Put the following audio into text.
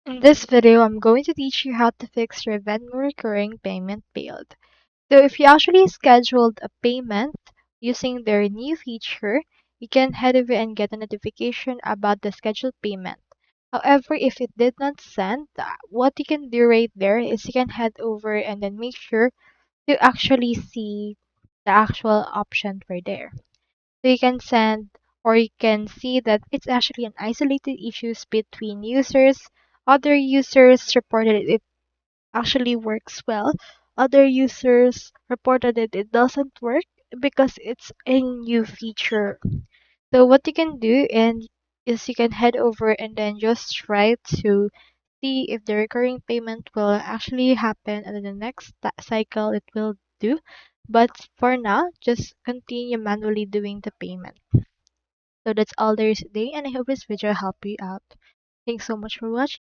In this video, I'm going to teach you how to fix your Venmo Recurring Payment Failed. So if you actually scheduled a payment using their new feature, you can head over and get a notification about the scheduled payment. However, if it did not send, what you can do right there is you can head over and then make sure to actually see the actual option right there. So you can send or you can see that it's actually an isolated issues between users. Other users reported it actually works well. Other users reported it doesn't work because it's a new feature. So what you can do and is you can head over and then just try to see if the recurring payment will actually happen and then the next cycle it will do. But for now, just continue manually doing the payment. So that's all there is today, and I hope this video helped you out. Thanks so much for watching.